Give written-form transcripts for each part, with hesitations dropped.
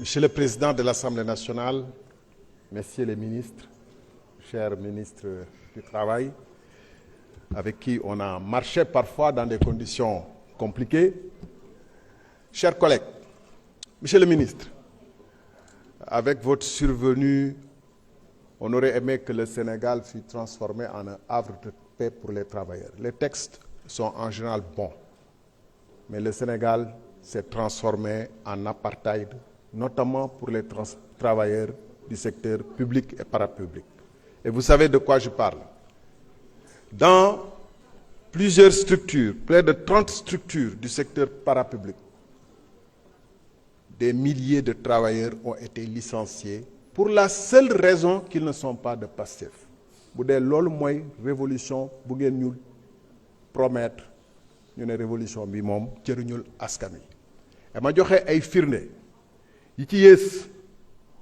Monsieur le Président de l'Assemblée nationale, Messieurs les ministres, chers ministres du Travail, avec qui on a marché parfois dans des conditions compliquées, chers collègues, Monsieur le ministre, avec votre survenue, on aurait aimé que le Sénégal fût transformé en un havre de paix pour les travailleurs. Les textes sont en général bons, mais le Sénégal s'est transformé en apartheid, notamment pour les travailleurs du secteur public et parapublic. Et vous savez de quoi je parle. Dans plusieurs structures, près de 30 structures du secteur parapublic, des milliers de travailleurs ont été licenciés pour la seule raison qu'ils ne sont pas de Pastef. Bu dee loolu mooy révolution bu ngeen ñu promettre ñu ne révolution bi moom jëriñul askan wi. Et ma joxe ay firnde yi ci yées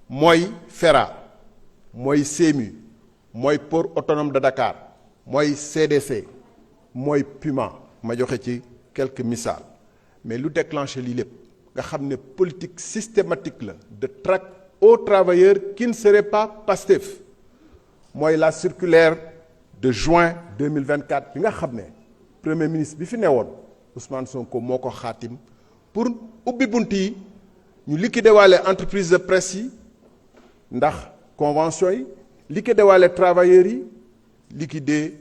mooy FERA mooy SEMU mooy Port autonome de Dakar mooy CDC mooy PUMA ma joxe ci quelques misaal mais lu déclenché lii lépp nga xam ne politique systématique la de traque aux travailleurs qui ne seraient pas Pastef mooy la circulaire de juin 2024 bi nga xam ne premier ministre bi fi newoon Ousmane Sonko moo ko xaatim pour ubbi bunt yi ñu liquider waale entreprise de presse yi ndax convention yi liquider waale travailleurs yi liquider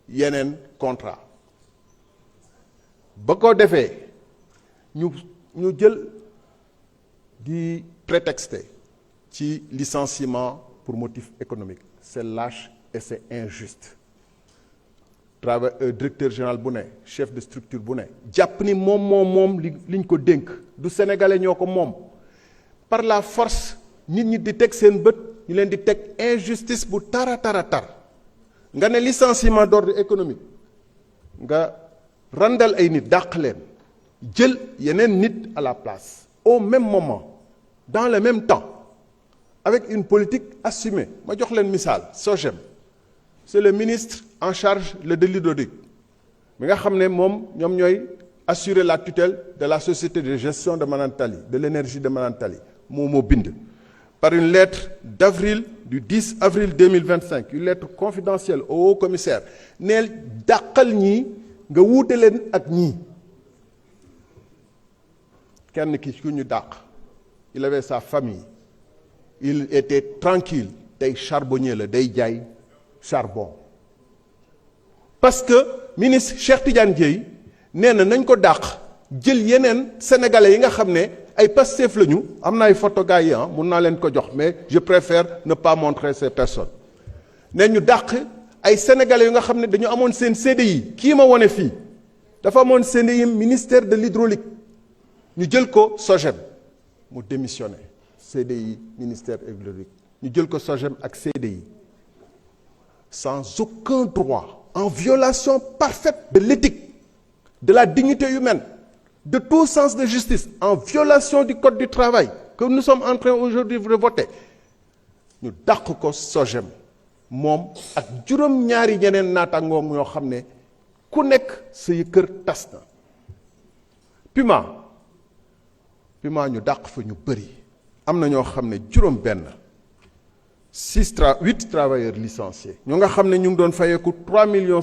yeneen contrat ba ko defee ñu jël di prétexter ci licenciement pour motif économique c'est lâche et c'est injuste directeur général bu ne chef de structure bu ne jàpp ni moom liñ ko dénk du sénégalais ñoo ko moom par la force nit ñi di teg seen bët ñu leen di teg injustice bu tara nga ne licenciement d'ordre économique nga randal ay nit dàq leen jël yeneen nit à la place au même moment dans le même temps avec une politique assumée ma jox leen misaal SOGEM c'est le ministre en charge de l'hydraulique mi nga xam ne ñoom ñooy assurer la tutelle de la société de gestion de Manantali de l'énergie de Manantali moo bind par une lettre du 10 avril 2025 une lettre confidentielle au haut commissaire neel dàqal ñii nga wuute leen ak ñii kenn ki ku ñu dàq il avait sa famille il était tranquille day charbonnier la day jaay charbon parce que ministre Cheikh Tidiane Dièye nee na nañ ko dàq jël yeneen sénégalais yi nga xam ne ay Pastef lañu am na ay photogas yi mun naa leen ko jox mais je préfère ne pas montrer ces personnes ne ñu dàq ay sénégalais yu nga xam ne dañu amoon seen CDI kii ma wone fii dafa amoon CDI ministère de l'hydraulique ñu jël ko SOGEM mu démissionné CDI ministère hydraulique ñu jël ko SOGEM ak CDI sans aucun droit en violation parfaite de l'éthique de la dignité humaine de tout sens de justice en violation du code du travail que nous sommes en train aujourd'hui de voter ñu dàq ko SOGEM moom ak juróom-ñaari ñeneen naataangoom yoo xam ne ku nekk sa kër tas na PUMA ñu dàq fa ñu bëri am na ñoo xam ne juróom-benn 8 travailleurs licenciés ñoo nga xam ne ñu ngi doon fayeeku 3,6 millions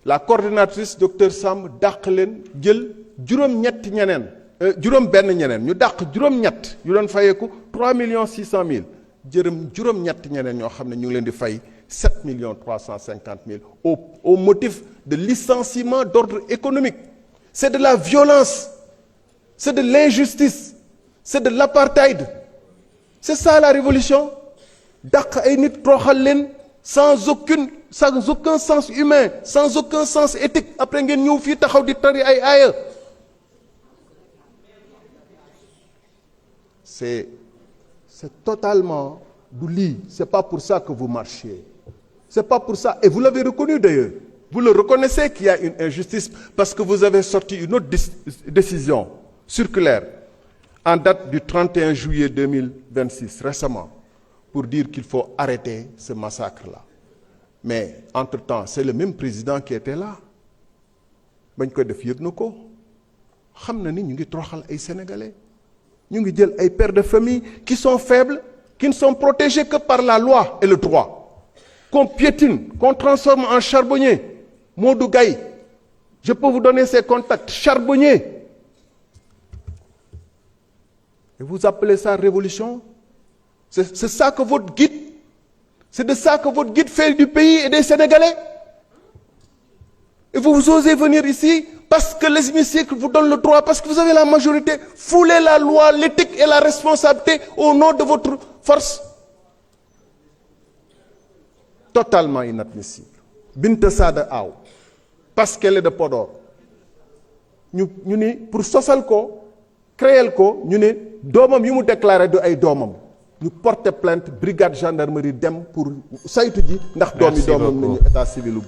la coordinatrice docteur Samb dàq leen jël juróom-benn ñeneen ñu dàq juróom-ñett yu doon fayeeku 3,6 millions juróom-ñett ñeneen ñoo xam ne ñu ngi leen di fay 7,350 millions au motif de licenciement d'ordre économique c'est de la violence c'est de l'injustice c'est de l'apartheid c'est ça la révolution dàq ay nit toroxal leen sans aucun sens humain sans aucun sens éthique après ngeen ñëw fii taxaw di tari ay aaya c'est totalement du lii c'est pas pour ça que vous marchiez c'est pas pour ça et vous l'avez reconnu d'ailleurs vous le reconnaissez qu'il y a une injustice parce que vous avez sorti une autre décision circulaire en date du 31 juillet 2026 récemment pour dire qu'il faut arrêter ce massacre-là mais entre-temps c'est le même président qui était là bañ ko def yëg na ko xam na ni ñu ngi toroxal ay sénégalais ñu ngi jël ay pères de famille qui sont faibles, qui ne sont protégés que par la loi et le droit, qu'on piétine, qu'on transforme en charbonnier. Modou Gaye, je peux vous donner ses contacts, charbonnier. Et vous appelez ça révolution? C'est ça que votre guide, c'est de ça que votre guide fait du pays et des Sénégalais? Et vous osez venir ici parce que l'hémicycle vous donne le droit, parce que vous avez la majorité, foulez la loi, l'éthique et la responsabilité au nom de votre force. Totalement inadmissible. Binta Sada Aw, parce qu'elle est de Podor. Ñu ni pour sosal ko, créer ko, ñu ne doomam yu mu déclaré du ay doomam. Ñu porter plainte brigade gendarmerie dem pour saytu ji ndax doomi doomam nañu état civil.